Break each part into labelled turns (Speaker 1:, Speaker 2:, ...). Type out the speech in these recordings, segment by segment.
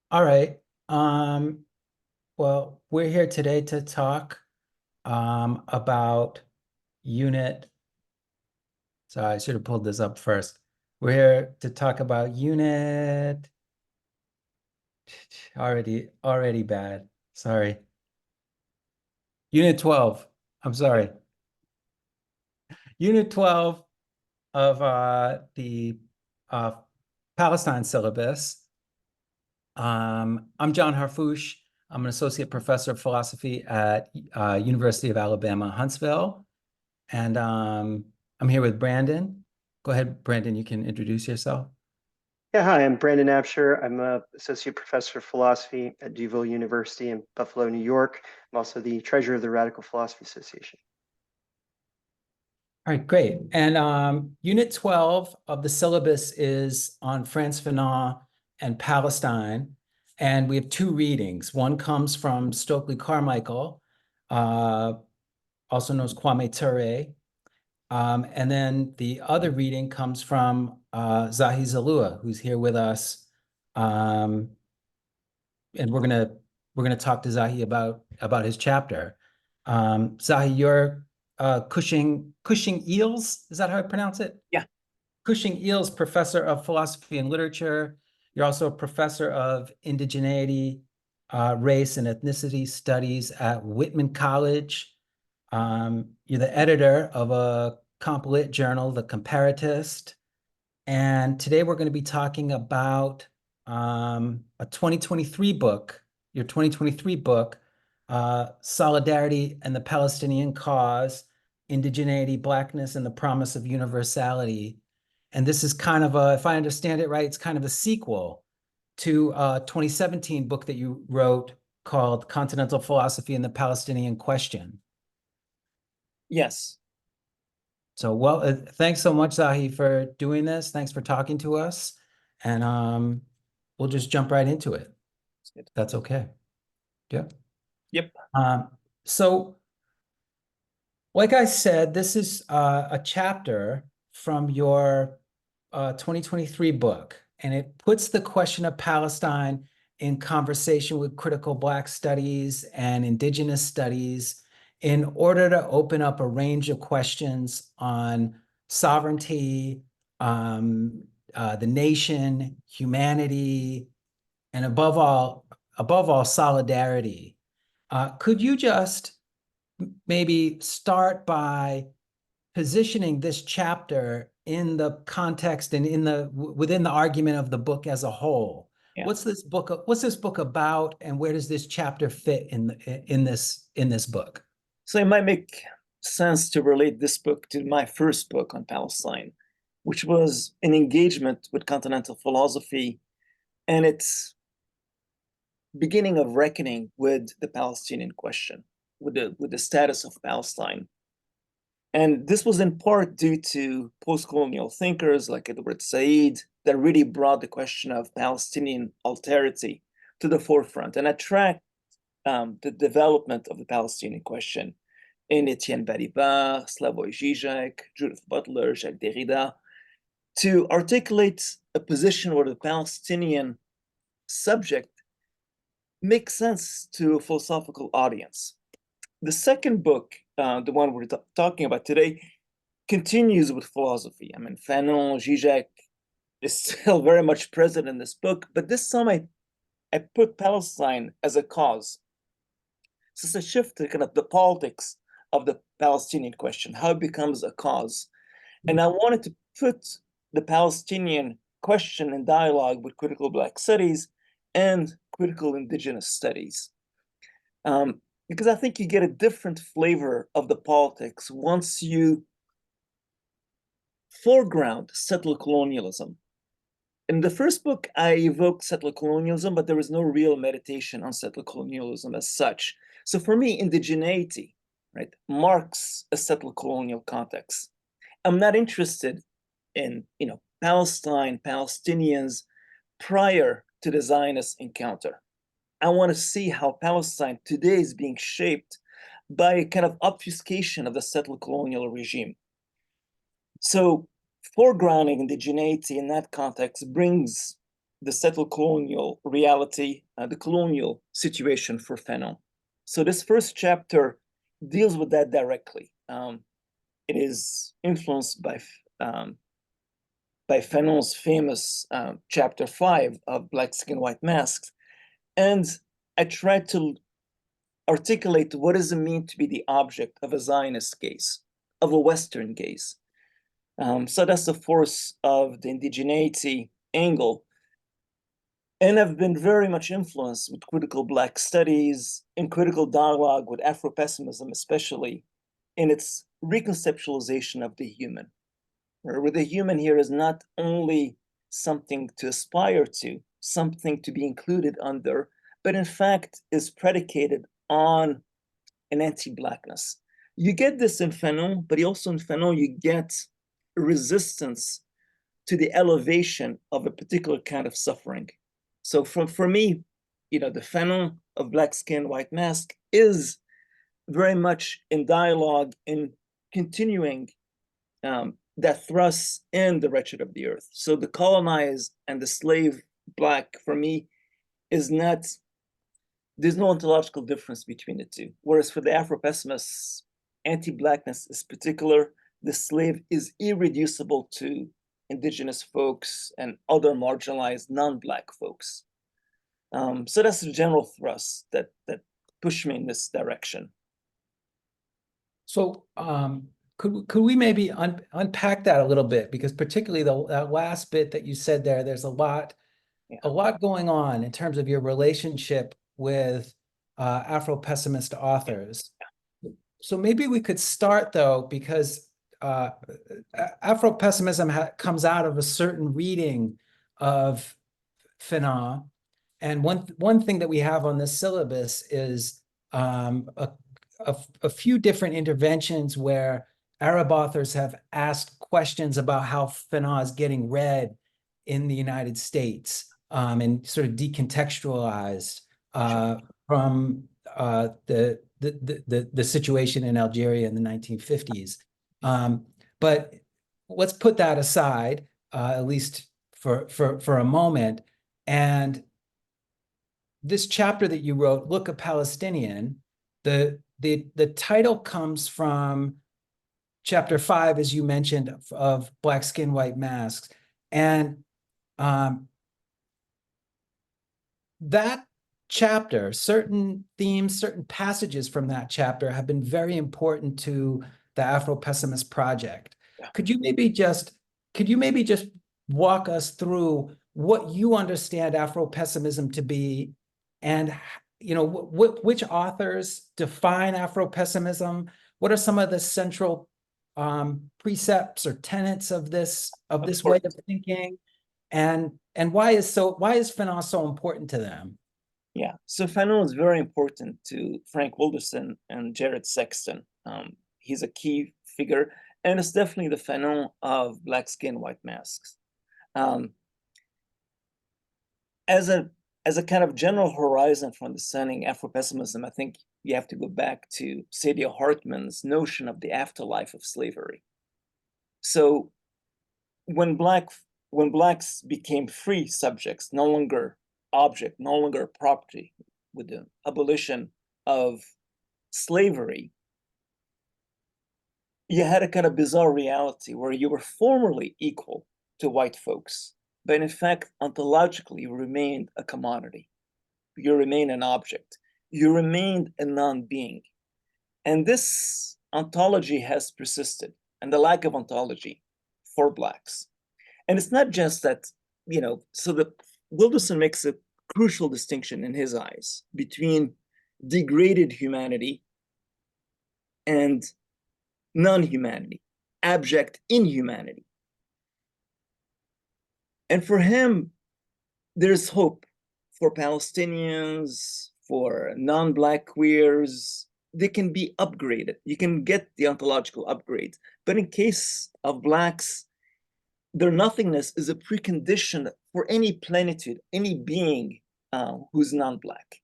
Speaker 1: All right. Well, we're here today to talk about unit. Sorry, I should have pulled this up first. We're here to talk about unit. Already bad. Sorry. Unit 12. I'm sorry. Unit 12 of the uh, Palestine syllabus. I'm John Harfouche. I'm an associate professor of philosophy at University of Alabama, Huntsville. And I'm here with Brandon. Go ahead, Brandon, you can introduce yourself.
Speaker 2: Yeah, hi, I'm Brandon Absher. I'm a associate professor of philosophy at DuVille University in Buffalo, New York. I'm also the treasurer of the Radical Philosophy Association.
Speaker 1: All right, great. And Unit 12 of the syllabus is on Frantz Fanon and Palestine. And we have two readings. One comes from Stokely Carmichael, uh, also known as Kwame Ture. And then the other reading comes from Zahi Zalloua, who's here with us. Um, and we're gonna talk to Zahi about his chapter. Zahi, you're Cushing Eels, is that how I pronounce it?
Speaker 3: Yeah.
Speaker 1: Cushing Eels Professor of Philosophy and Literature. You're also a professor of Indigeneity, Race and Ethnicity Studies at Whitman College. You're the editor of a comp-lit journal, The Comparatist. And today we're going to be talking about a 2023 book, your 2023 book, Solidarity and the Palestinian Cause, Indigeneity, Blackness, and the Promise of Universality. And this is kind of a, if I understand it right, it's kind of a sequel to a 2017 book that you wrote called Continental Philosophy and the Palestinian Question.
Speaker 3: Yes.
Speaker 1: So, well, thanks so much, Zahi, for doing this. Thanks for talking to us. And we'll just jump right into it. That's okay. Yeah.
Speaker 3: Yep.
Speaker 1: So, like I said, this is a chapter from your 2023 book, and it puts the question of Palestine in conversation with critical Black studies and Indigenous studies in order to open up a range of questions on sovereignty, the nation, humanity, and above all, solidarity. Could you just maybe start by positioning this chapter in the context and within the argument of the book as a whole?
Speaker 3: Yeah.
Speaker 1: What's this book about, and where does this chapter fit in this book?
Speaker 3: So it might make sense to relate this book to my first book on Palestine, which was an engagement with continental philosophy and its beginning of reckoning with the Palestinian question, with the status of Palestine. And this was in part due to post-colonial thinkers like Edward Said that really brought the question of Palestinian alterity to the forefront and attract the development of the Palestinian question in Etienne Balibar, Slavoj Žižek, Judith Butler, Jacques Derrida, to articulate a position where the Palestinian subject makes sense to a philosophical audience. The second book, the one we're talking about today, continues with philosophy. I mean, Fanon, Žižek is still very much present in this book, but this time I put Palestine as a cause. So it's a shift to kind of the politics of the Palestinian question, how it becomes a cause. And I wanted to put the Palestinian question in dialogue with critical Black studies and critical Indigenous studies. Because I think you get a different flavor of the politics once you foreground settler colonialism. In the first book, I evoked settler colonialism, but there was no real meditation on settler colonialism as such. So for me, indigeneity, right, marks a settler colonial context. I'm not interested in, Palestine, Palestinians prior to the Zionist encounter. I want to see how Palestine today is being shaped by a kind of obfuscation of the settler colonial regime. So foregrounding indigeneity in that context brings the settled colonial reality, the colonial situation for Fanon. So this first chapter deals with that directly. It is influenced by Fanon's famous chapter 5 of Black Skin, White Masks. And I tried to articulate what does it mean to be the object of a Zionist gaze, of a Western gaze. So that's the force of the indigeneity angle. And I've been very much influenced with critical Black studies, in critical dialogue with Afro-pessimism, especially in its reconceptualization of the human, where the human here is not only something to aspire to, something to be included under, but in fact is predicated on an anti-Blackness. You get this in Fanon, but also in Fanon you get resistance to the elevation of a particular kind of suffering. So for me, the Fanon of Black Skin, White Mask is very much in dialogue, in continuing that thrust in the wretched of the earth. So the colonized and the slave Black, for me, is not, there's no ontological difference between the two. Whereas for the Afro-pessimists, anti-Blackness is particular. The slave is irreducible to indigenous folks and other marginalized non-Black folks. So that's the general thrust that pushed me in this direction.
Speaker 1: So could we maybe unpack that a little bit? Because particularly that last bit that you said there, there's a lot going on in terms of your relationship with Afro-pessimist authors. So maybe we could start though, because Afro-pessimism comes out of a certain reading of Fanon. And one thing that we have on this syllabus is a few different interventions where Arab authors have asked questions about how Fanon is getting read in the United States and sort of decontextualized from the situation in Algeria in the 1950s. But let's put that aside, at least for a moment. And this chapter that you wrote, Look a Palestinian, the title comes from chapter 5, as you mentioned, of Black Skin, White Masks. And that chapter, certain themes, certain passages from that chapter have been very important to the Afro-pessimist project. Could you maybe just walk us through what you understand Afro-pessimism to be, and which authors define Afro-pessimism? What are some of the central precepts or tenets of this way of thinking, and why is Fanon so important to them?
Speaker 3: Yeah, so Fanon is very important to Frank Wilderson and Jared Sexton. He's a key figure, and it's definitely the Fanon of Black Skin, White Masks. As a kind of general horizon for understanding Afro-pessimism, I think you have to go back to Saidiya Hartman's notion of the afterlife of slavery. So when Blacks became free subjects, no longer object, no longer property, with the abolition of slavery, you had a kind of bizarre reality where you were formerly equal to white folks, but in fact, ontologically, you remained a commodity. You remain an object. You remained a non-being. And this ontology has persisted, and the lack of ontology for Blacks. And it's not just that, so the Wilderson makes a crucial distinction in his eyes between degraded humanity and non-humanity, abject inhumanity. And for him, there's hope for Palestinians, for non-Black queers. They can be upgraded. You can get the ontological upgrade. But in case of Blacks, their nothingness is a precondition for any plenitude, any being who's non-Black.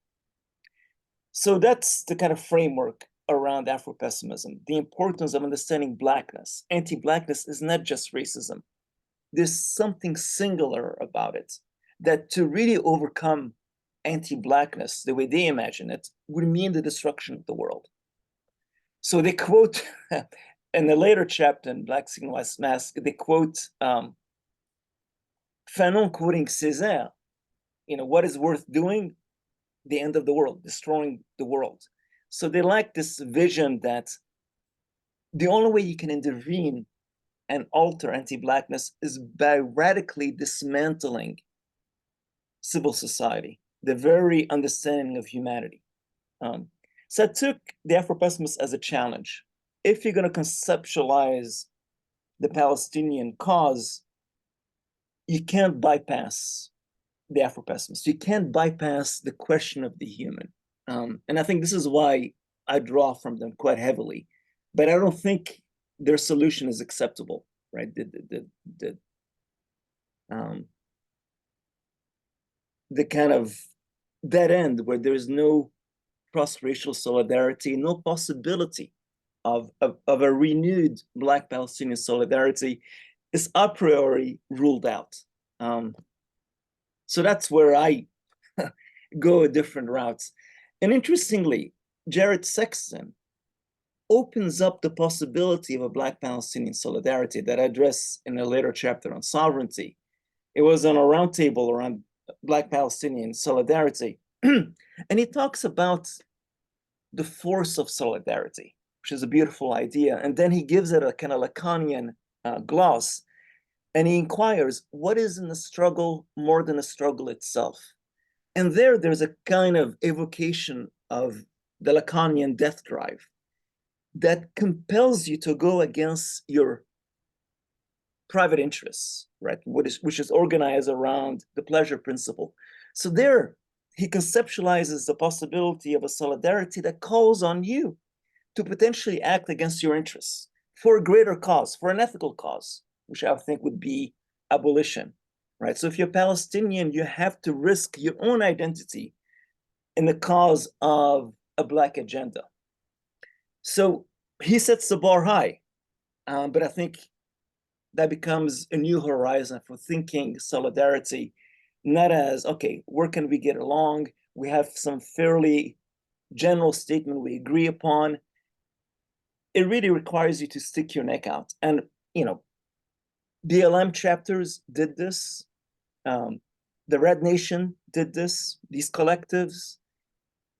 Speaker 3: So that's the kind of framework around Afro-pessimism, the importance of understanding Blackness. Anti-Blackness is not just racism. There's something singular about it. that to really overcome anti-Blackness, the way they imagine it, would mean the destruction of the world. So they quote, in the later chapter in Black Signalized Mask, they quote Fanon quoting Césaire, what is worth doing? The end of the world, destroying the world. So they like this vision that the only way you can intervene and alter anti-Blackness is by radically dismantling civil society, the very understanding of humanity. So I took the Afro-pessimist as a challenge. If you're going to conceptualize the Palestinian cause, you can't bypass the Afro-pessimist. You can't bypass the question of the human. And I think this is why I draw from them quite heavily. But I don't think their solution is acceptable, right? The kind of dead end where there is no cross-racial solidarity, no possibility of a renewed Black Palestinian solidarity is a priori ruled out. So that's where I go different routes. And interestingly, Jared Sexton opens up the possibility of a Black Palestinian solidarity that I address in a later chapter on sovereignty. It was on a roundtable around Black Palestinian solidarity. And he talks about the force of solidarity, which is a beautiful idea. And then he gives it a kind of Lacanian gloss. And he inquires, what is in the struggle more than the struggle itself? And there's a kind of evocation of the Lacanian death drive that compels you to go against your private interests, right? Which is organized around the pleasure principle. So there, he conceptualizes the possibility of a solidarity that calls on you to potentially act against your interests for a greater cause, for an ethical cause, which I think would be abolition, right? So if you're Palestinian, you have to risk your own identity in the cause of a Black agenda. So he sets the bar high, but I think that becomes a new horizon for thinking solidarity, not as, okay, where can we get along? We have some fairly general statement we agree upon. It really requires you to stick your neck out. And, BLM chapters did this. The Red Nation did this. These collectives,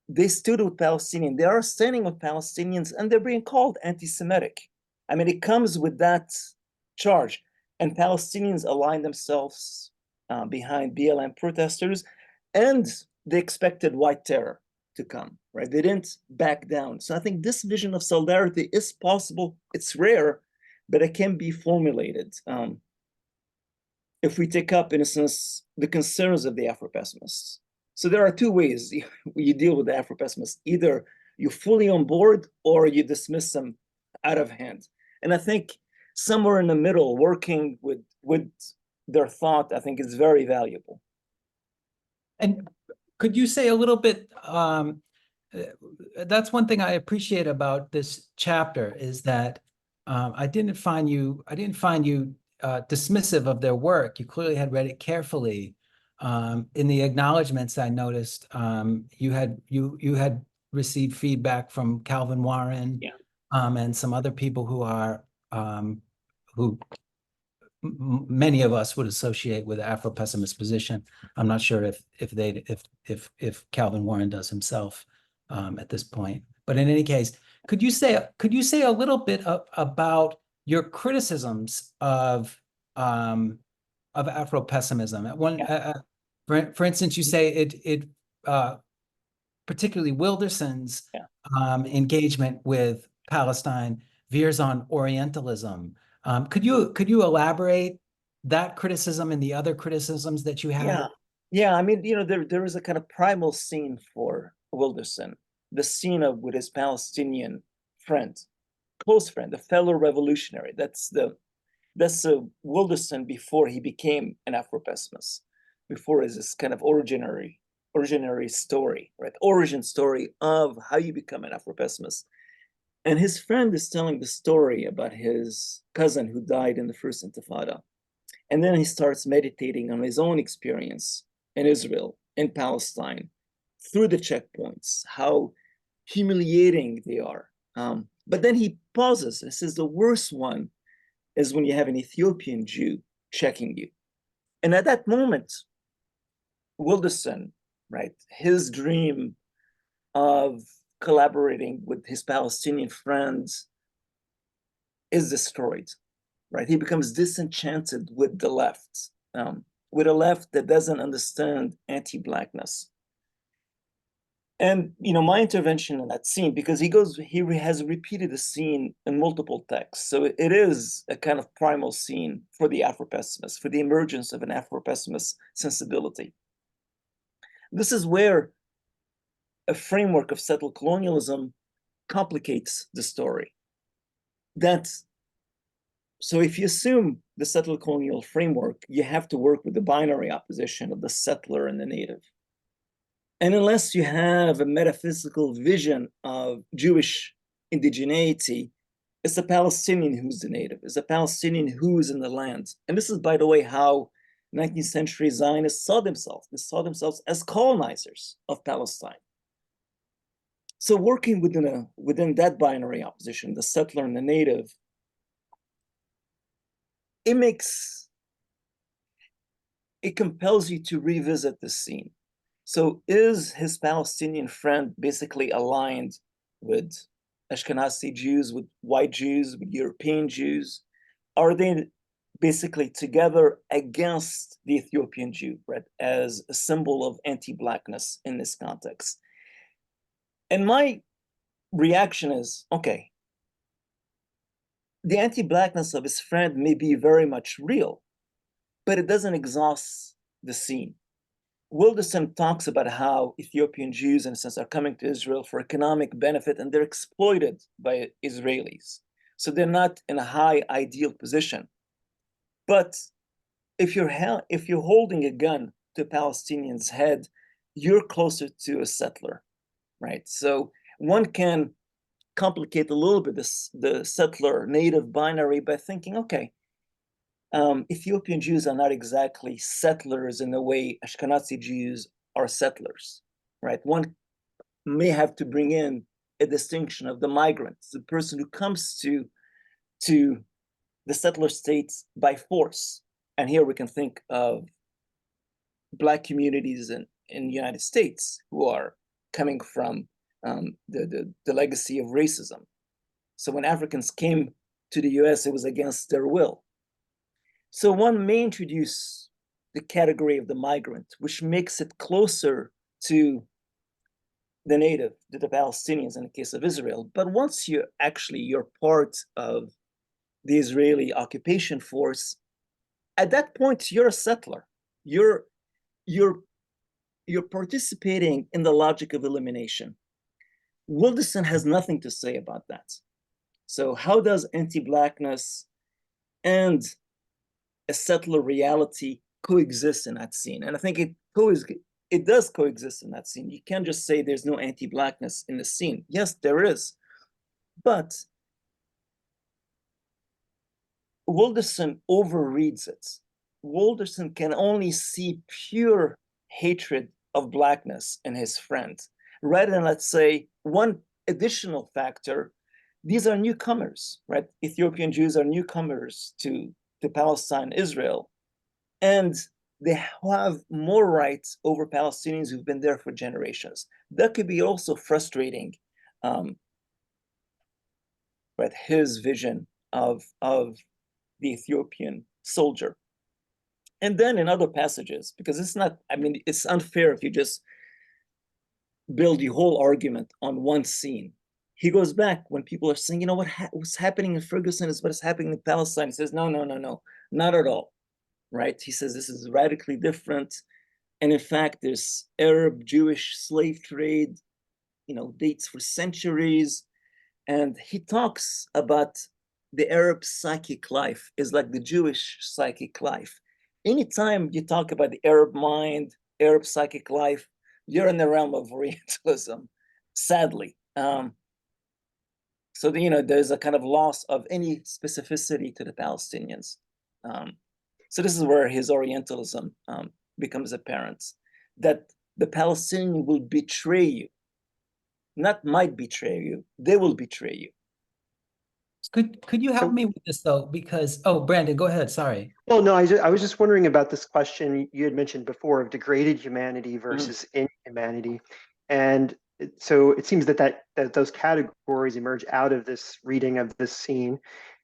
Speaker 3: they stood with Palestinians. They are standing with Palestinians, and they're being called anti-Semitic. I mean, it comes with that charge. And Palestinians align themselves behind BLM protesters, and they expected white terror to come, right? They didn't back down. So I think this vision of solidarity is possible. It's rare, but it can be formulated if we take up, in a sense, the concerns of the Afro-pessimists. So there are two ways you deal with the Afro-pessimists. Either you're fully on board or you dismiss them out of hand. And I think somewhere in the middle, working with their thought, I think is very valuable.
Speaker 1: And could you say a little bit, that's one thing I appreciate about this chapter is that I didn't find you dismissive of their work. You clearly had read it carefully. In the acknowledgments, I noticed you had received feedback from Calvin Warren,
Speaker 3: yeah,
Speaker 1: and some other people who are who many of us would associate with the Afro-pessimist position. I'm not sure if Calvin Warren does himself at this point. But in any case, could you say a little bit about your criticisms of Afro-pessimism? For instance, you say it particularly Wilderson's engagement with Palestine veers on Orientalism. Could you elaborate that criticism and the other criticisms that you have?
Speaker 3: Yeah. I mean, there is a kind of primal scene for Wilderson, the scene with his Palestinian friend, close friend, a fellow revolutionary. That's Wilderson before he became an Afro-pessimist, before is this kind of originary story, right? Origin story of how you become an Afro-pessimist. And his friend is telling the story about his cousin who died in the first Intifada. And then he starts meditating on his own experience in Israel, in Palestine, through the checkpoints, how humiliating they are. But then he pauses and says the worst one is when you have an Ethiopian Jew checking you. And at that moment, Wilderson, right, his dream of collaborating with his Palestinian friends is destroyed, right? He becomes disenchanted with the left, with a left that doesn't understand anti-Blackness. And my intervention in that scene, because he has repeated the scene in multiple texts, so it is a kind of primal scene for the Afro-pessimist, for the emergence of an Afro-pessimist sensibility. This is where a framework of settled colonialism complicates the story. So if you assume the settled colonial framework, you have to work with the binary opposition of the settler and the native. And unless you have a metaphysical vision of Jewish indigeneity, it's the Palestinian who's the native, it's the Palestinian who's in the land. And this is, by the way, how 19th century Zionists saw themselves. They saw themselves as colonizers of Palestine. So working within that binary opposition, the settler and the native, it compels you to revisit the scene. So is his Palestinian friend basically aligned with Ashkenazi Jews, with white Jews, with European Jews? Are they basically together against the Ethiopian Jew, right, as a symbol of anti-Blackness in this context? And my reaction is, okay, the anti-Blackness of his friend may be very much real, but it doesn't exhaust the scene. Wilderson talks about how Ethiopian Jews, in a sense, are coming to Israel for economic benefit, and they're exploited by Israelis. So they're not in a high ideal position. But if you're holding a gun to a Palestinian's head, you're closer to a settler, right? So one can complicate a little bit the settler native binary by thinking, okay, Ethiopian Jews are not exactly settlers in the way Ashkenazi Jews are settlers, right? One may have to bring in a distinction of the migrants, the person who comes to the settler states by force. And here we can think of Black communities in the United States who are coming from the legacy of racism. So when Africans came to the US, it was against their will. So one may introduce the category of the migrant, which makes it closer to the native, to the Palestinians in the case of Israel. But once you're part of the Israeli occupation force, at that point, you're a settler. You're participating in the logic of elimination. Wilderson has nothing to say about that. So how does anti-Blackness and a settler reality coexist in that scene? And I think it does coexist in that scene. You can't just say there's no anti-Blackness in the scene. Yes, there is. But Wilderson overreads it. Wilderson can only see pure hatred of Blackness in his friend, rather than, let's say, one additional factor. These are newcomers, right? Ethiopian Jews are newcomers to Palestine, Israel, and they have more rights over Palestinians who've been there for generations. That could be also frustrating, right? His vision of the Ethiopian soldier. And then in other passages, because it's unfair if you just build the whole argument on one scene. He goes back when people are saying, what's happening in Ferguson is what is happening in Palestine. He says, no, not at all, right? He says this is radically different. And in fact, there's Arab-Jewish slave trade, dates for centuries. And he talks about the Arab psychic life is like the Jewish psychic life. Anytime you talk about the Arab mind, Arab psychic life, you're in the realm of Orientalism, sadly. So there's a kind of loss of any specificity to the Palestinians. So this is where his Orientalism becomes apparent, that the Palestinian will betray you, not might betray you, they will betray you.
Speaker 1: Could you help
Speaker 2: So-
Speaker 1: me with this though? Because, oh, Brandon, go ahead. Sorry.
Speaker 2: Well, no, I was just wondering about this question you had mentioned before of degraded humanity versus inhumanity. And so it seems that those categories emerge out of this reading of this scene.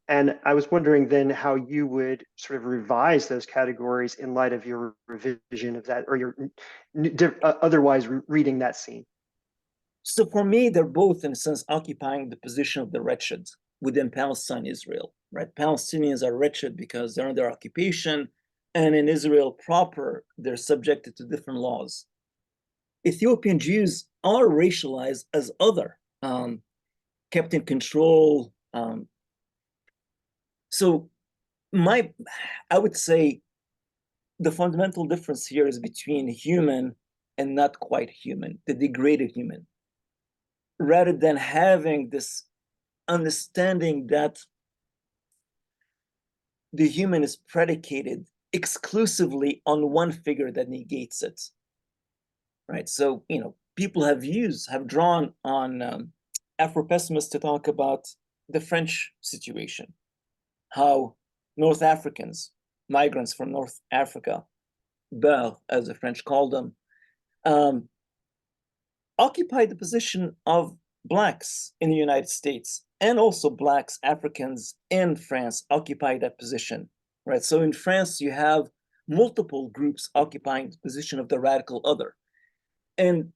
Speaker 2: And I was wondering then how you would sort of revise those categories in light of your revision of that, or your otherwise reading that scene.
Speaker 3: So for me, they're both, in a sense, occupying the position of the wretched within Palestine, Israel, right? Palestinians are wretched because they're under occupation, and in Israel proper, they're subjected to different laws. Ethiopian Jews are racialized as other, kept in control. So I would say the fundamental difference here is between human and not quite human, the degraded human, rather than having this understanding that the human is predicated exclusively on one figure that negates it, right? So, people have drawn on Afro-pessimists to talk about the French situation, how North Africans, migrants from North Africa, Beurs, as the French called them, occupied the position of Blacks in the United States, and also Blacks, Africans in France occupy that position, right? So in France, you have multiple groups occupying the position of the radical other. And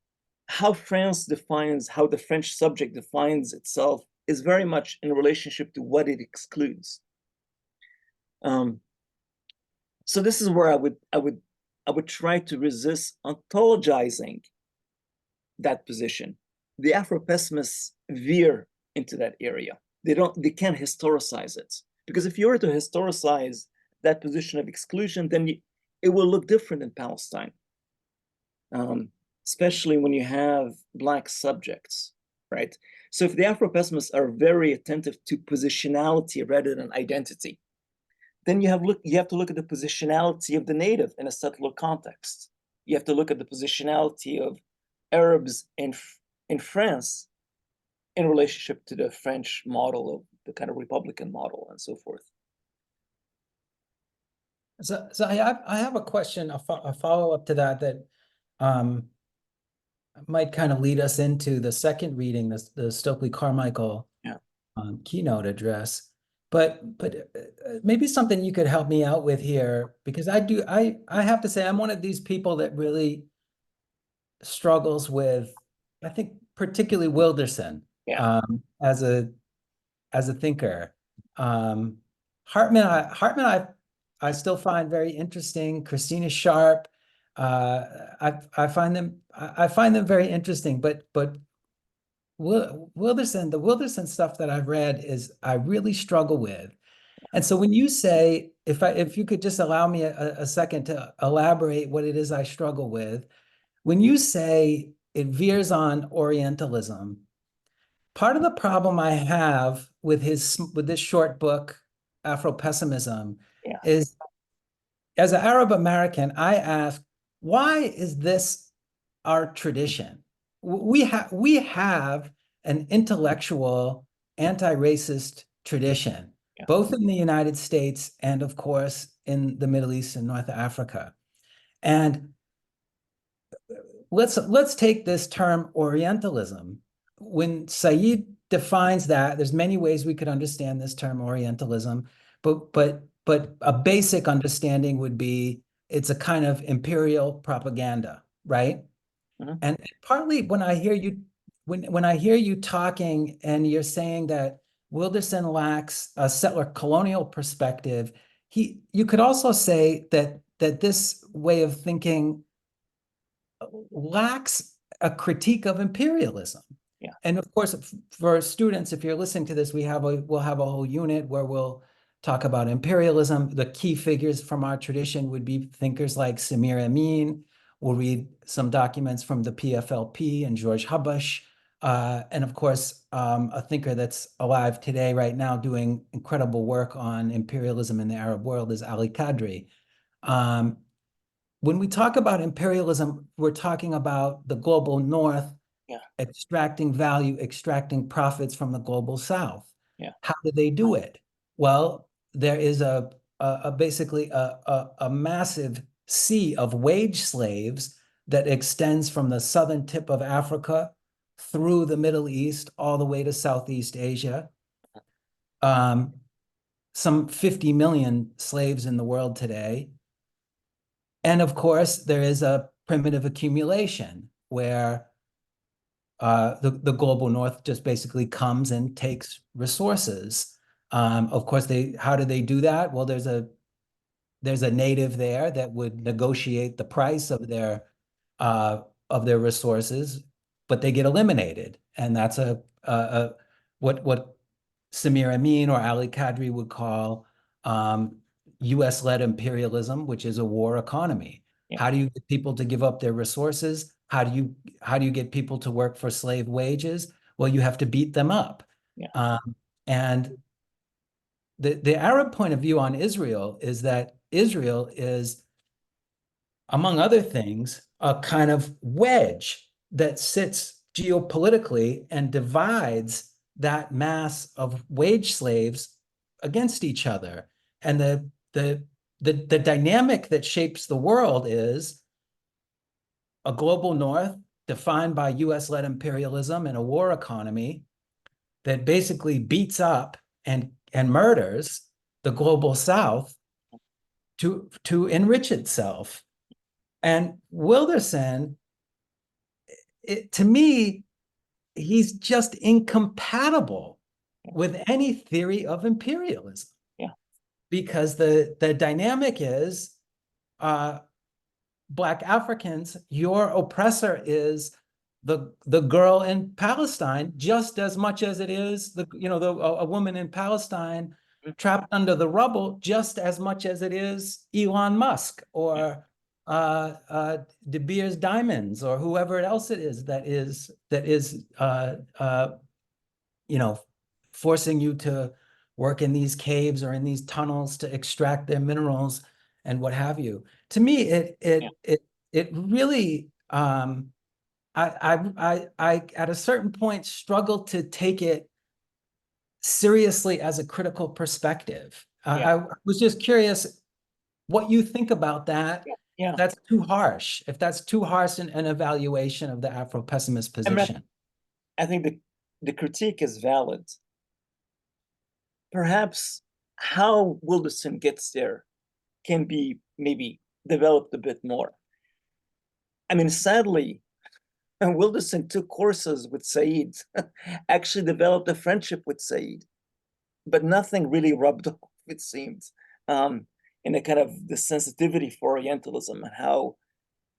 Speaker 3: how the French subject defines itself is very much in relationship to what it excludes. So this is where I would try to resist ontologizing that position. The Afro-pessimists veer into that area. They can't historicize it, because if you were to historicize that position of exclusion, then it will look different in Palestine, especially when you have Black subjects, right? So if the Afro-pessimists are very attentive to positionality rather than identity, then you have to look at the positionality of the native in a settler context. You have to look at the positionality of Arabs in France in relationship to the French model of the kind of Republican model and so forth.
Speaker 1: So I have a question, a follow-up to that might kind of lead us into the second reading, the Stokely Carmichael keynote address. But maybe something you could help me out with here, because I have to say I'm one of these people that really struggles with, I think, particularly Wilderson as a thinker. Hartman I still find very interesting. Christina Sharp, I find them very interesting, but Wilderson, the Wilderson stuff that I've read I really struggle with. And so when you say, if you could just allow me a second to elaborate what it is I struggle with, when you say it veers on Orientalism, part of the problem I have with this short book, Afro-pessimism, is, as an Arab American, I ask, why is this our tradition? We have an intellectual anti-racist tradition, both in the United States and, of course, in the Middle East and North Africa. And let's take this term Orientalism. When Said defines that, there's many ways we could understand this term Orientalism, but a basic understanding would be it's a kind of imperial propaganda, right? Mm-hmm. And partly when I hear you talking and you're saying that Wilderson lacks a settler colonial perspective, you could also say that this way of thinking lacks a critique of imperialism. Yeah. And of course, for students, if you're listening to this, we'll have a whole unit where we'll talk about imperialism. The key figures from our tradition would be thinkers like Samir Amin. We'll read some documents from the PFLP and George Habash. And of course, a thinker that's alive today right now doing incredible work on imperialism in the Arab world is Ali Qadri. When we talk about imperialism, we're talking about the global north extracting value, extracting profits from the global south. How do they do it? Well, there is basically a massive sea of wage slaves that extends from the southern tip of Africa through the Middle East all the way to Southeast Asia. Some 50 million slaves in the world today. And of course, there is a primitive accumulation where the global north just basically comes and takes resources. Of course, how do they do that? Well, there's a native there that would negotiate the price of their resources, but they get eliminated, and that's what Samir Amin or Ali Kadri would call US-led imperialism, which is a war economy. How do you get people to give up their resources? How do you get people to work for slave wages? Well, you have to beat them up. And the Arab point of view on Israel is that Israel is, among other things, a kind of wedge that sits geopolitically and divides that mass of wage slaves against each other. And the dynamic that shapes the world is a global north defined by US-led imperialism and a war economy that basically beats up and murders the global south to enrich itself. And Wilderson, to me, he's just incompatible with any theory of imperialism. Because the dynamic is Black Africans, your oppressor is the girl in Palestine just as much as it is a woman in Palestine trapped under the rubble, just as much as it is Elon Musk or De Beers Diamonds or whoever else it is that is forcing you to work in these caves or in these tunnels to extract their minerals and what have you. To me, it really I at a certain point struggled to take it seriously as a critical perspective. I was just curious what you think about that. If that's too harsh, if that's too harsh an evaluation of the Afro-pessimist position.
Speaker 3: I think the critique is valid. Perhaps how Wilderson gets there can be maybe developed a bit more. I mean, sadly, Wilderson took courses with Said, actually developed a friendship with Said, but nothing really rubbed off, it seems, in a kind of the sensitivity for Orientalism and how,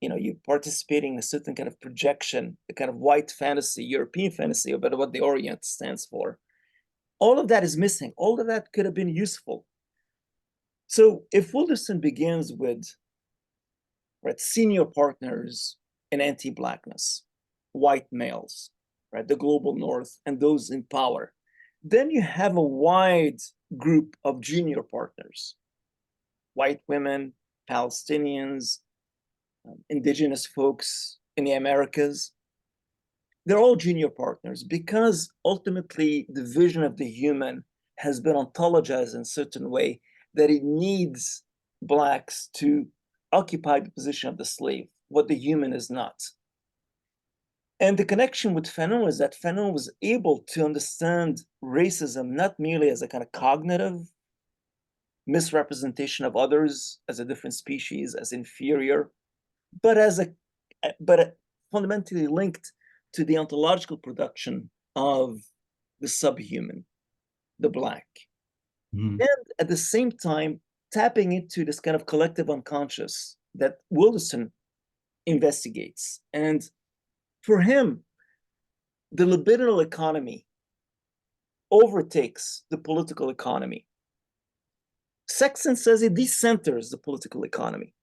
Speaker 3: you participating in a certain kind of projection, the kind of white fantasy, European fantasy about what the Orient stands for. All of that is missing. All of that could have been useful. So if Wilderson begins with senior partners in anti-Blackness, white males, the global north and those in power, then you have a wide group of junior partners, white women, Palestinians, indigenous folks in the Americas. They're all junior partners because ultimately the vision of the human has been ontologized in a certain way that it needs Blacks to occupy the position of the slave, what the human is not. And the connection with Fanon is that Fanon was able to understand racism not merely as a kind of cognitive misrepresentation of others as a different species, as inferior, but fundamentally linked to the ontological production of the subhuman, the Black. And at the same time, tapping into this kind of collective unconscious that Wilderson investigates. And for him, the libidinal economy overtakes the political economy. Sexton says it decenters the political economy.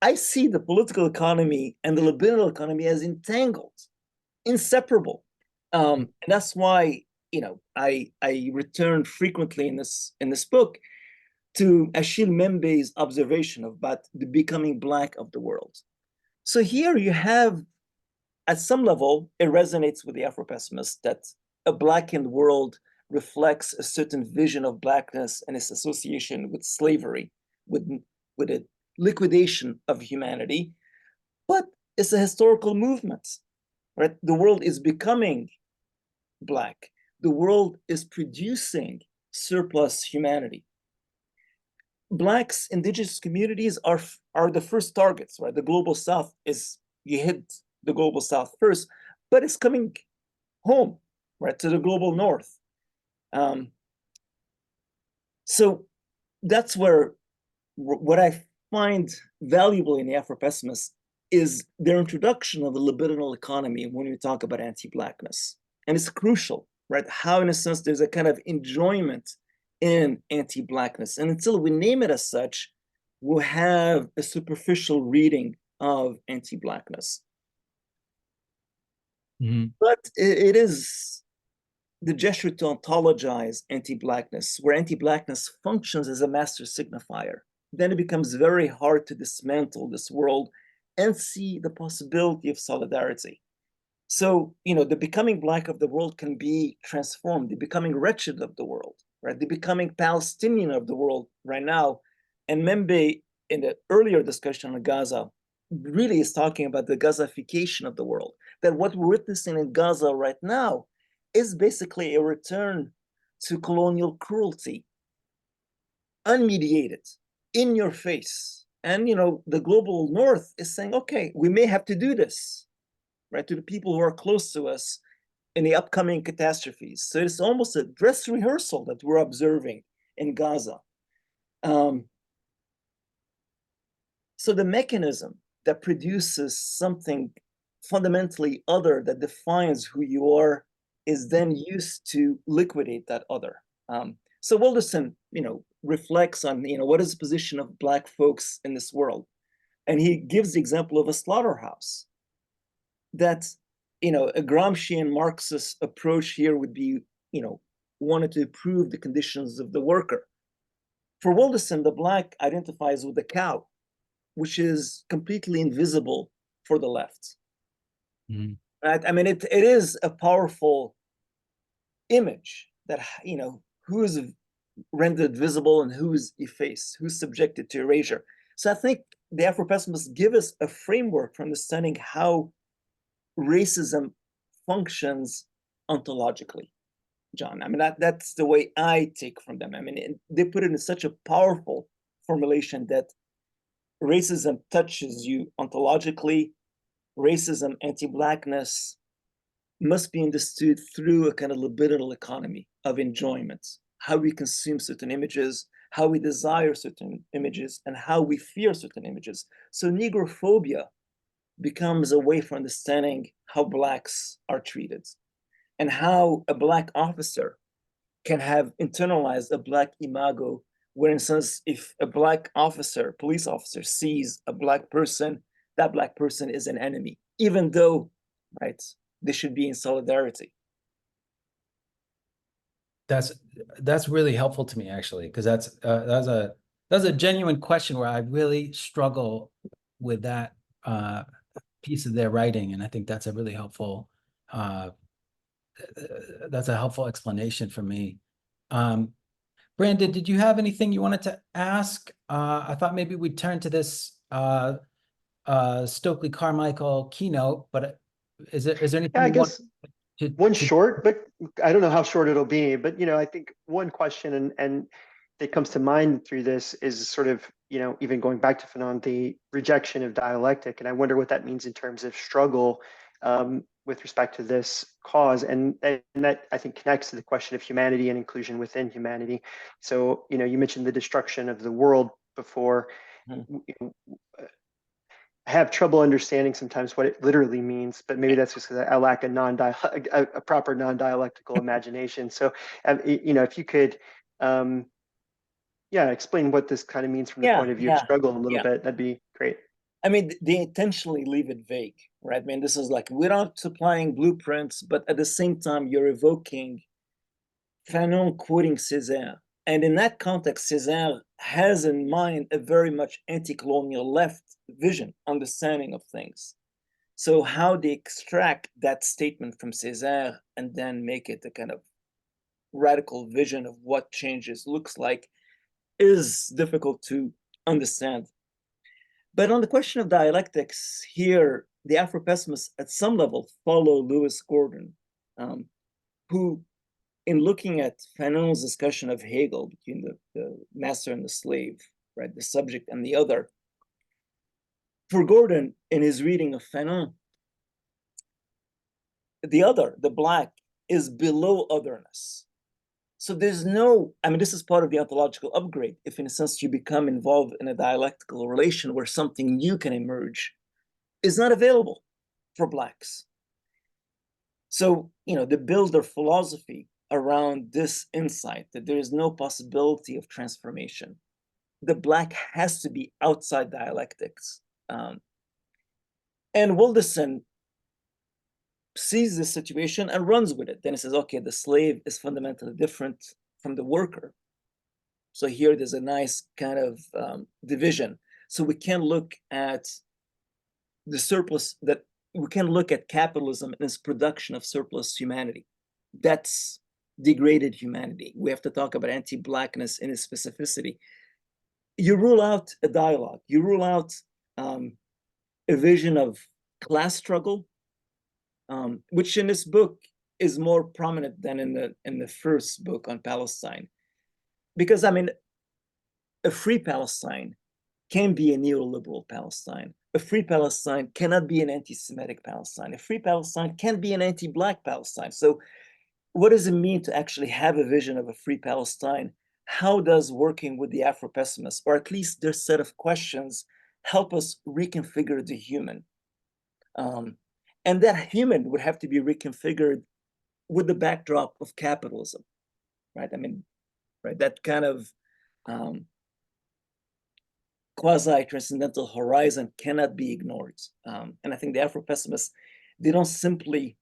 Speaker 3: I see the political economy and the libidinal economy as entangled, inseparable. And that's why, I return frequently in this book to Achille Mbembe's observation about the becoming black of the world. So here you have, at some level, it resonates with the Afro-pessimist that a blackened world reflects a certain vision of blackness and its association with slavery, with a liquidation of humanity. But it's a historical movement, right? The world is becoming black. The world is producing surplus humanity. Blacks, indigenous communities are the first targets, right? The global south is, you hit the global south first, but it's coming home, right, to the global north. So that's where what I find valuable in the Afro-pessimists is their introduction of the libidinal economy when we talk about anti-Blackness. And it's crucial, right? How, in a sense, there's a kind of enjoyment in anti-Blackness. And until we name it as such, we'll have a superficial reading of anti-Blackness.
Speaker 1: Mm-hmm.
Speaker 3: But it is the gesture to ontologize anti-Blackness, where anti-Blackness functions as a master signifier. Then it becomes very hard to dismantle this world and see the possibility of solidarity. So, you know, the becoming black of the world can be transformed, the becoming wretched of the world, right? The becoming Palestinian of the world right now. And Mbembe, in the earlier discussion on Gaza, really is talking about the Gazification of the world, that what we're witnessing in Gaza right now is basically a return to colonial cruelty, unmediated, in your face. And, you know, the global north is saying, okay, we may have to do this, right, to the people who are close to us in the upcoming catastrophes. So it's almost a dress rehearsal that we're observing in Gaza. So the mechanism that produces something fundamentally other that defines who you are is then used to liquidate that other. So Wilderson, you know, reflects on, you know, what is the position of Black folks in this world? And he gives the example of a slaughterhouse. That, you know, a Gramscian Marxist approach here would be, you know, wanted to improve the conditions of the worker. For Wilderson, the Black identifies with the cow, which is completely invisible for the left.
Speaker 1: Mm-hmm.
Speaker 3: Right? I mean, it is a powerful image that, you know, who is rendered visible and who is effaced, who's subjected to erasure. So I think the Afro-pessimists give us a framework for understanding how racism functions ontologically, John. I mean, that's the way I take from them. I mean, they put it in such a powerful formulation that racism touches you ontologically. Racism, anti-Blackness must be understood through a kind of libidinal economy of enjoyment, how we consume certain images, how we desire certain images, and how we fear certain images. So negrophobia becomes a way for understanding how Blacks are treated and how a Black officer can have internalized a Black imago, where, in a sense, if a Black officer, police officer, sees a Black person, that Black person is an enemy, even though, right, they should be in solidarity.
Speaker 1: That's really helpful to me, actually, because that's a genuine question where I really struggle with that piece of their writing, and I think that's a really helpful explanation for me. Brandon, did you have anything you wanted to ask? I thought maybe we'd turn to this Stokely Carmichael keynote, but is there anything?
Speaker 2: Yeah, I guess one
Speaker 1: to
Speaker 2: short, but I don't know how short it'll be. But, you know, I think one question and that comes to mind through this is sort of, you know, even going back to Fanon, the rejection of dialectic. And I wonder what that means in terms of struggle with respect to this cause. And that, I think, connects to the question of humanity and inclusion within humanity. So, you know, you mentioned the destruction of the world before. You know, I have trouble understanding sometimes what it literally means, but maybe that's just because I lack a proper non-dialectical imagination. So, you know, if you could, explain what this kind of means from the point of view of struggle a little bit, that'd be great.
Speaker 3: I mean, they intentionally leave it vague, right? I mean, this is like, we're not supplying blueprints, but at the same time, you're evoking Fanon quoting Césaire. And in that context, Césaire has in mind a very much anti-colonial left vision, understanding of things. So how they extract that statement from Césaire and then make it a kind of radical vision of what changes looks like is difficult to understand. But on the question of dialectics, here, the Afro-pessimists at some level follow Lewis Gordon, who, in looking at Fanon's discussion of Hegel between the master and the slave, right, the subject and the other, for Gordon, in his reading of Fanon, the other, the Black, is below otherness. So there's no, I mean, this is part of the ontological upgrade, if in a sense you become involved in a dialectical relation where something new can emerge, is not available for Blacks. So, you know, they build their philosophy around this insight that there is no possibility of transformation. The Black has to be outside dialectics. And Wilderson sees this situation and runs with it. Then he says, okay, the slave is fundamentally different from the worker. So here there's a nice kind of division. So we can look at the surplus, that we can look at capitalism and its production of surplus humanity. That's degraded humanity. We have to talk about anti-Blackness in its specificity. You rule out a dialogue. You rule out a vision of class struggle, which in this book is more prominent than in the first book on Palestine. Because, I mean, a free Palestine can be a neoliberal Palestine. A free Palestine cannot be an anti-Semitic Palestine. A free Palestine can be an anti-Black Palestine. So what does it mean to actually have a vision of a free Palestine? How does working with the Afro-pessimists, or at least their set of questions, help us reconfigure the human? And that human would have to be reconfigured with the backdrop of capitalism, right? I mean, right, that kind of quasi-transcendental horizon cannot be ignored. And I think the Afro-pessimists, they don't simply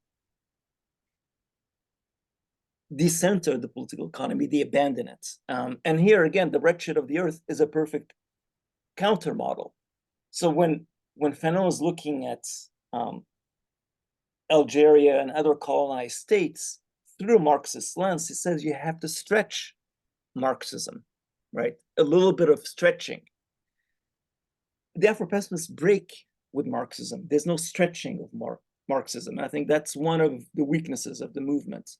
Speaker 3: decenter the political economy, they abandon it. And here again, the wretched of the earth is a perfect counter model. So when Fanon is looking at Algeria and other colonized states through a Marxist lens, he says you have to stretch Marxism, right? A little bit of stretching. The Afro-pessimists break with Marxism. There's no stretching of Marxism. I think that's one of the weaknesses of the movement.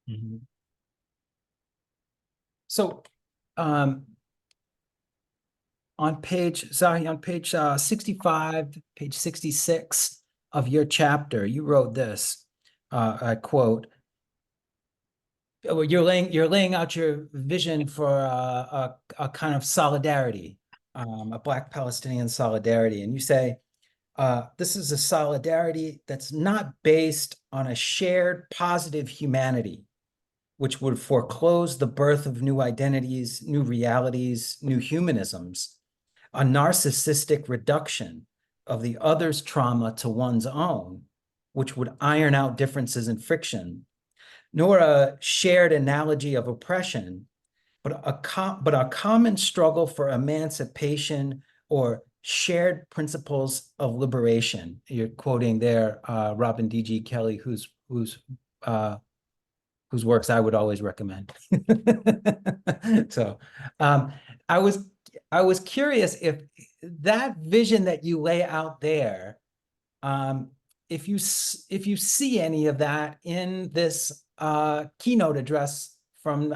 Speaker 1: Mm-hmm. So on page 65, page 66 of your chapter, you wrote this, I quote, you're laying out your vision for a kind of solidarity, a Black Palestinian solidarity. And you say, this is a solidarity that's not based on a shared positive humanity, which would foreclose the birth of new identities, new realities, new humanisms, a narcissistic reduction of the other's trauma to one's own, which would iron out differences and friction, nor a shared analogy of oppression, but a common struggle for emancipation or shared principles of liberation. You're quoting there Robin D.G. Kelley, whose works I would always recommend. So I was curious if that vision that you lay out there, if you see any of that in this keynote address from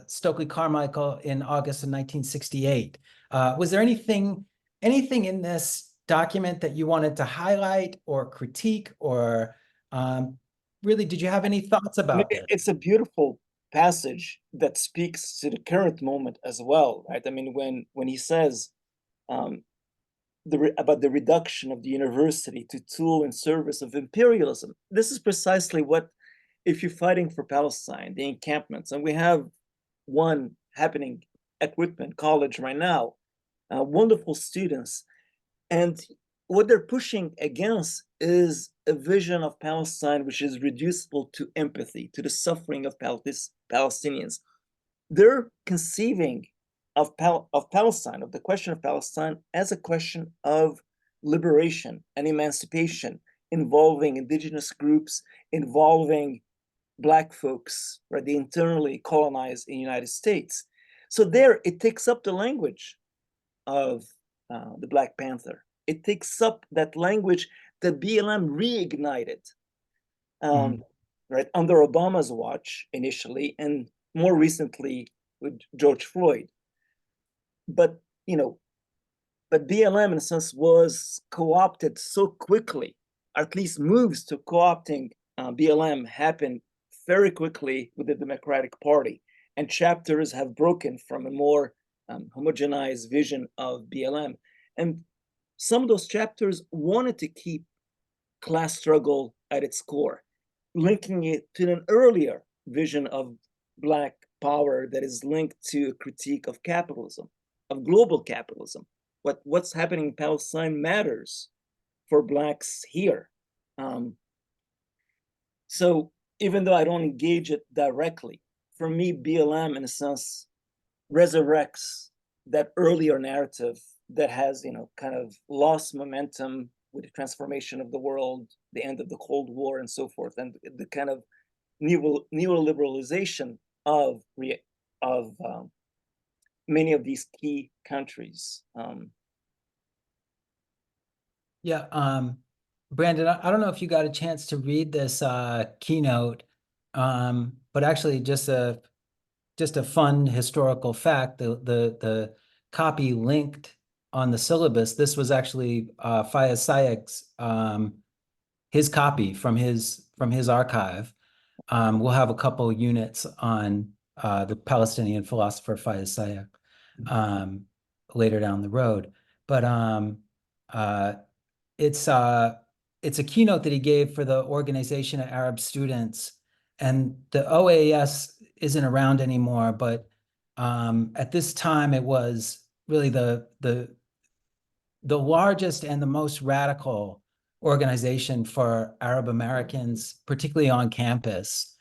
Speaker 1: Stokely Carmichael in August of 1968. Was there anything in this document that you wanted to highlight or critique, or really, did you have any thoughts about this?
Speaker 3: It's a beautiful passage that speaks to the current moment as well, right? I mean, when he says about the reduction of the university to tool in service of imperialism, this is precisely what, if you're fighting for Palestine, the encampments, and we have one happening at Whitman College right now, wonderful students, and what they're pushing against is a vision of Palestine which is reducible to empathy, to the suffering of Palestinians. they're conceiving of Palestine, of the question of Palestine, as a question of liberation and emancipation, involving indigenous groups, involving Black folks, right, the internally colonized in the United States. So there, it takes up the language of the Black Panther. It takes up that language that BLM reignited, right, under Obama's watch initially, and more recently with George Floyd. But but BLM in a sense was co-opted so quickly, or at least moves to co-opting BLM happened very quickly with the Democratic Party, and chapters have broken from a more homogenized vision of BLM. And some of those chapters wanted to keep class struggle at its core, linking it to an earlier vision of Black power that is linked to a critique of capitalism, of global capitalism. What's happening in Palestine matters for Blacks here. So even though I don't engage it directly, for me, BLM, in a sense, resurrects that earlier narrative that has, kind of lost momentum with the transformation of the world, the end of the Cold War, and so forth, and the kind of neoliberalization of many of these key countries.
Speaker 1: Brandon, I don't know if you got a chance to read this keynote, but actually just a fun historical fact, the copy linked on the syllabus, this was actually Fayez Sayeg's his copy from his archive. We'll have a couple units on the Palestinian philosopher Fayez Sayeg later down the road, but it's a keynote that he gave for the Organization of Arab Students, and the OAS isn't around anymore, but at this time it was really the largest and the most radical organization for Arab Americans, particularly on campus.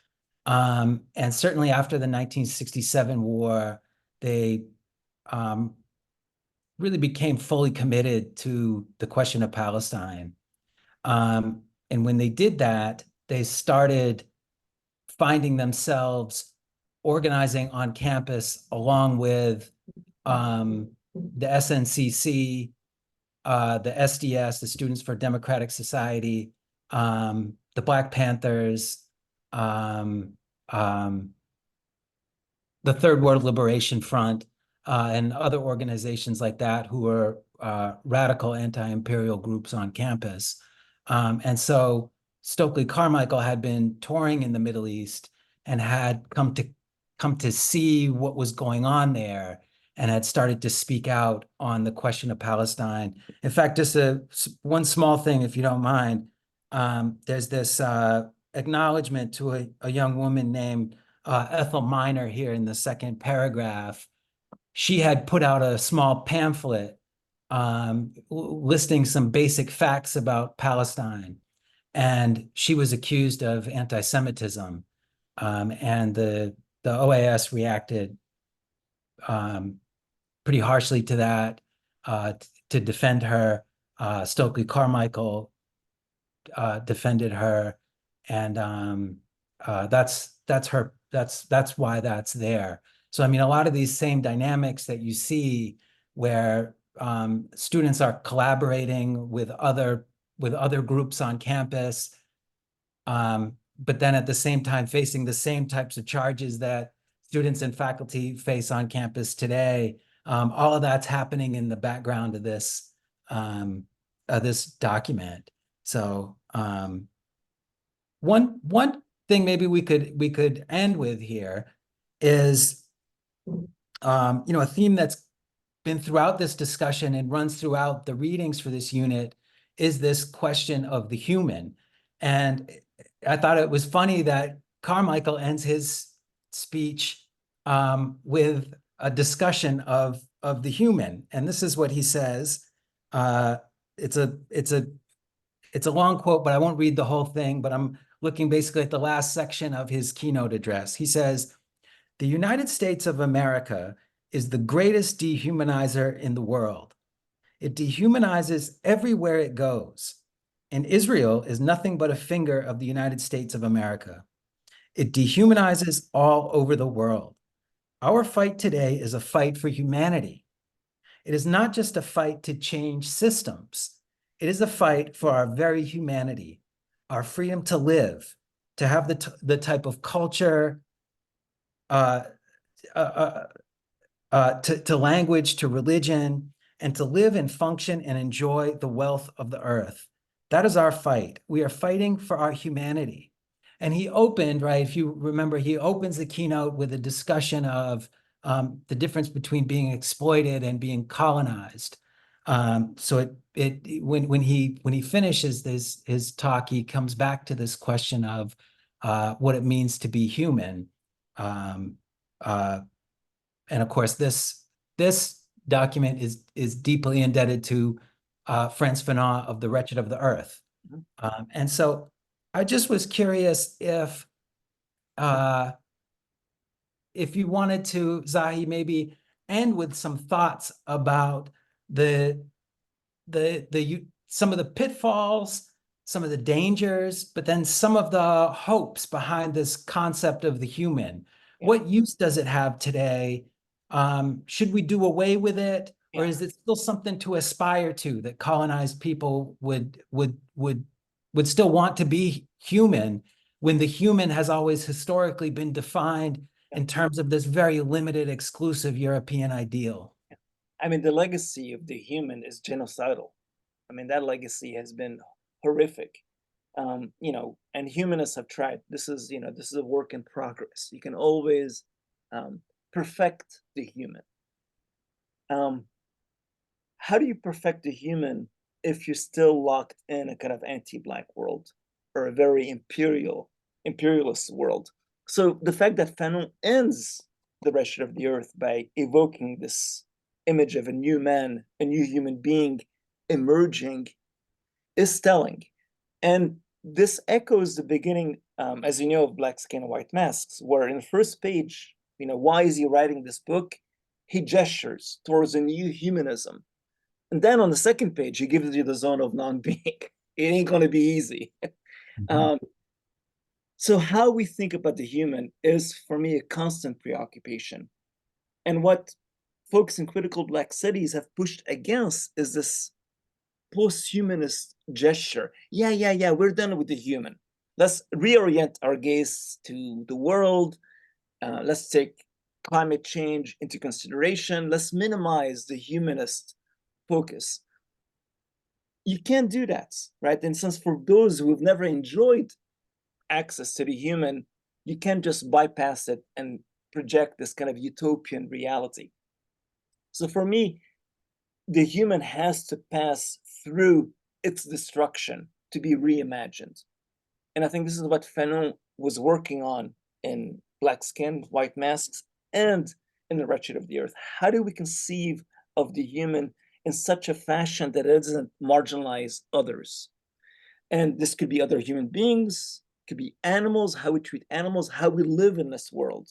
Speaker 1: And certainly after the 1967 war, they really became fully committed to the question of Palestine. And when they did that, they started finding themselves organizing on campus along with the SNCC, the SDS, the Students for Democratic Society, the Black Panthers, the Third World Liberation Front, and other organizations like that who are radical anti-imperial groups on campus. And so Stokely Carmichael had been touring in the Middle East and had come to see what was going on there, and had started to speak out on the question of Palestine. In fact, just one small thing, if you don't mind, there's this acknowledgement to a young woman named Ethel Miner here in the second paragraph. She had put out a small pamphlet listing some basic facts about Palestine, and she was accused of anti-Semitism, and the OAS reacted pretty harshly to that to defend her. Stokely Carmichael defended her, and that's why that's there. So I mean, a lot of these same dynamics that you see where students are collaborating with other groups on campus, but then at the same time facing the same types of charges that students and faculty face on campus today. All of that's happening in the background of this document. So one thing maybe we could end with here is a theme that's been throughout this discussion and runs throughout the readings for this unit is this question of the human. And I thought it was funny that Carmichael ends his speech with a discussion of the human. And this is what he says. It's a long quote, but I won't read the whole thing, but I'm looking basically at the last section of his keynote address. He says, The United States of America is the greatest dehumanizer in the world. It dehumanizes everywhere it goes. And Israel is nothing but a finger of the United States of America. It dehumanizes all over the world. Our fight today is a fight for humanity. It is not just a fight to change systems. It is a fight for our very humanity, our freedom to live, to have the type of culture, to language, to religion, and to live and function and enjoy the wealth of the earth. That is our fight. We are fighting for our humanity. And he opened, right, if you remember, he opens the keynote with a discussion of the difference between being exploited and being colonized. So when he finishes his talk, he comes back to this question of what it means to be human. And of course, this document is deeply indebted to Frantz Fanon of The Wretched of the Earth. And so I just was curious if you wanted to, Zahi, maybe end with some thoughts about some of the pitfalls, some of the dangers, but then some of the hopes behind this concept of the human.
Speaker 3: Yeah.
Speaker 1: What use does it have today? Should we do away with it, or is it still something to aspire to, that colonized people would still want to be human, when the human has always historically been defined in terms of this very limited, exclusive European ideal?
Speaker 3: I mean, the legacy of the human is genocidal. I mean, that legacy has been horrific. You know, and humanists have tried. This is a work in progress. You can always perfect the human. How do you perfect the human if you're still locked in a kind of anti-Black world, or a very imperialist world? So the fact that Fanon ends The Wretched of the Earth by evoking this image of a new man, a new human being emerging, is telling. And this echoes the beginning, as you know, of Black Skin, White Masks, where in the first page, why is he writing this book? He gestures towards a new humanism. And then on the second page, he gives you the zone of non-being. It ain't going to be easy. So how we think about the human is, for me, a constant preoccupation. And what folks in critical Black studies have pushed against is this post-humanist gesture. Yeah, we're done with the human. Let's reorient our gaze to the world. Let's take climate change into consideration. Let's minimize the humanist focus. You can't do that, right? And since for those who have never enjoyed access to the human, you can't just bypass it and project this kind of utopian reality. So for me, the human has to pass through its destruction to be reimagined. And I think this is what Fanon was working on in Black Skin, White Masks, and in The Wretched of the Earth. How do we conceive of the human in such a fashion that it doesn't marginalize others? And this could be other human beings, could be animals, how we treat animals, how we live in this world.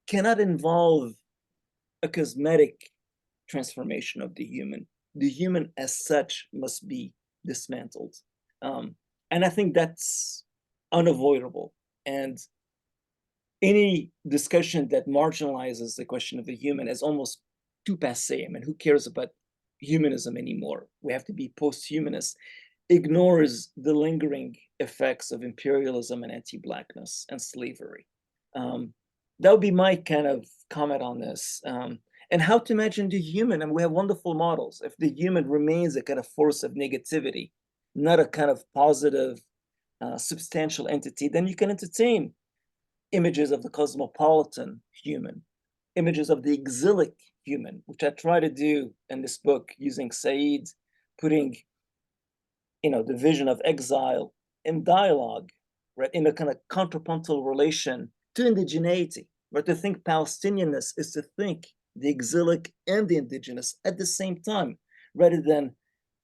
Speaker 3: Cannot involve a cosmetic transformation of the human. The human as such must be dismantled. And I think that's unavoidable. And any discussion that marginalizes the question of the human is almost too passé. I mean, who cares about humanism anymore? We have to be post-humanist. Ignores the lingering effects of imperialism and anti-Blackness and slavery. That would be my kind of comment on this. And how to imagine the human. And we have wonderful models. If the human remains a kind of force of negativity, not a kind of positive, substantial entity, then you can entertain images of the cosmopolitan human, images of the exilic human, which I try to do in this book using Said, putting the vision of exile in dialogue, right, in a kind of contrapuntal relation to indigeneity, right? To think Palestinianness is to think the exilic and the indigenous at the same time, rather than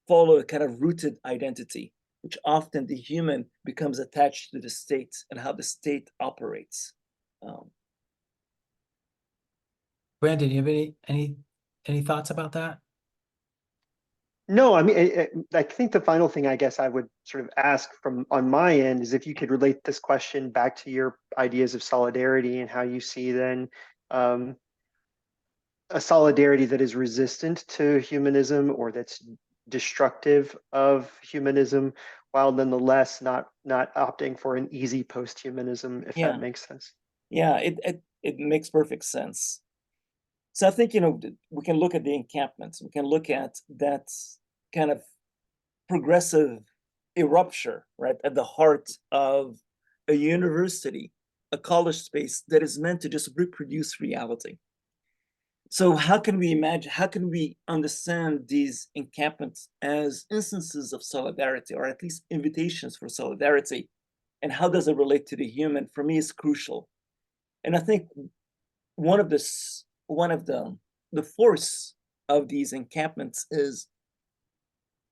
Speaker 3: follow a kind of rooted identity, which often the human becomes attached to the state and how the state operates.
Speaker 1: Brandon, you have any thoughts about that?
Speaker 2: No, I mean, I think the final thing I guess I would sort of ask from on my end is if you could relate this question back to your ideas of solidarity and how you see then a solidarity that is resistant to humanism or that's destructive of humanism, while nonetheless not opting for an easy post-humanism, if
Speaker 3: Yeah.
Speaker 2: that makes sense.
Speaker 3: Yeah, it makes perfect sense. So I think, we can look at the encampments. We can look at that kind of progressive eruption, right, at the heart of a university, a college space that is meant to just reproduce reality. So how can we understand these encampments as instances of solidarity, or at least invitations for solidarity? And how does it relate to the human? For me, is crucial. And I think one of the force of these encampments is,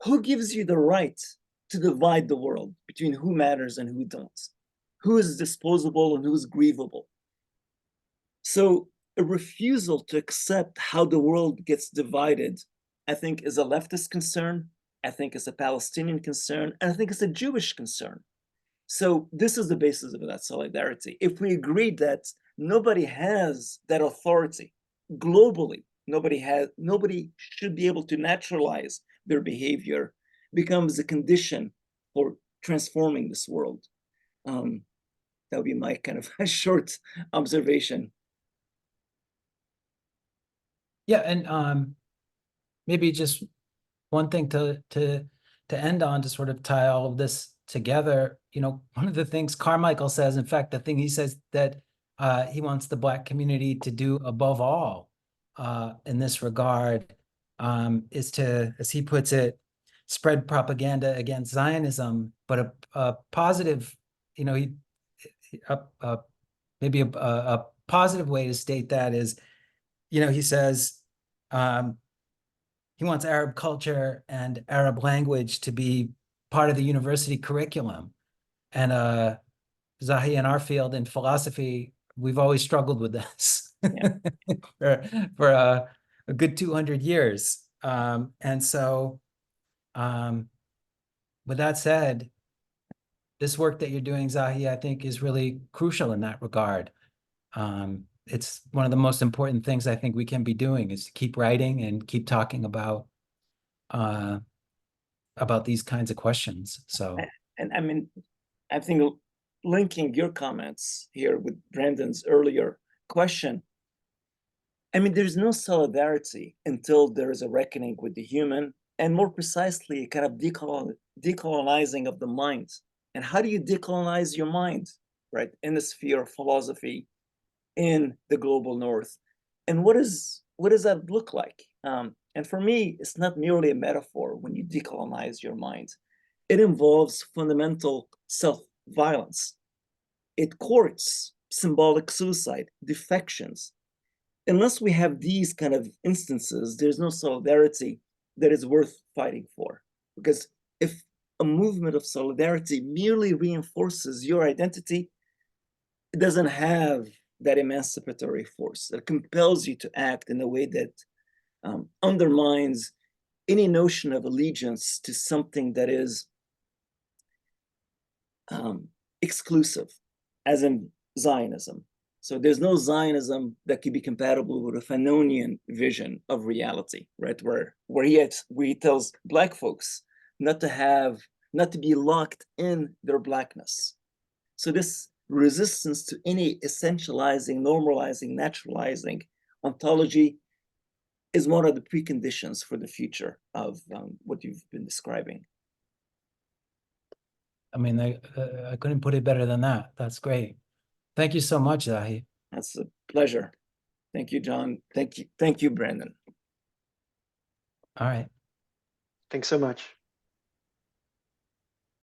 Speaker 3: who gives you the right to divide the world between who matters and who don't? Who is disposable and who is grievable? So a refusal to accept how the world gets divided, I think, is a leftist concern. I think it's a Palestinian concern, and I think it's a Jewish concern. So this is the basis of that solidarity. If we agree that nobody has that authority globally, nobody should be able to naturalize their behavior, becomes a condition for transforming this world. That would be my kind of a short observation.
Speaker 1: Yeah, and maybe just one thing to end on, to sort of tie all of this together. One of the things Carmichael says, in fact, the thing he says that he wants the Black community to do above all in this regard is to, as he puts it, spread propaganda against Zionism, but a positive, maybe a positive way to state that is, he says he wants Arab culture and Arab language to be part of the university curriculum. And Zahi, in our field in philosophy, we've always struggled with this for a good 200 years. And so with that said, this work that you're doing, Zahi, I think is really crucial in that regard. It's one of the most important things I think we can be doing, is to keep writing and keep talking about these kinds of questions. So,
Speaker 3: and I mean, I think linking your comments here with Brandon's earlier question, I mean, there's no solidarity until there is a reckoning with the human, and more precisely, kind of decolonizing of the mind. And how do you decolonize your mind, right, in the sphere of philosophy, in the global north? And what does that look like? And for me, it's not merely a metaphor when you decolonize your mind. It involves fundamental self-violence. It courts symbolic suicide, defections. Unless we have these kind of instances, there's no solidarity that is worth fighting for. Because if a movement of solidarity merely reinforces your identity, it doesn't have that emancipatory force that compels you to act in a way that undermines any notion of allegiance to something that is exclusive, as in Zionism. So there's no Zionism that could be compatible with a Fanonian vision of reality, right? Where he tells Black folks not to be locked in their Blackness. So this resistance to any essentializing, normalizing, naturalizing ontology is one of the preconditions for the future of what you've been describing.
Speaker 1: I mean, I couldn't put it better than that. That's great. Thank you so much, Zahi.
Speaker 3: That's a pleasure. Thank you, John. Thank you, Brandon.
Speaker 1: All right.
Speaker 2: Thanks so much.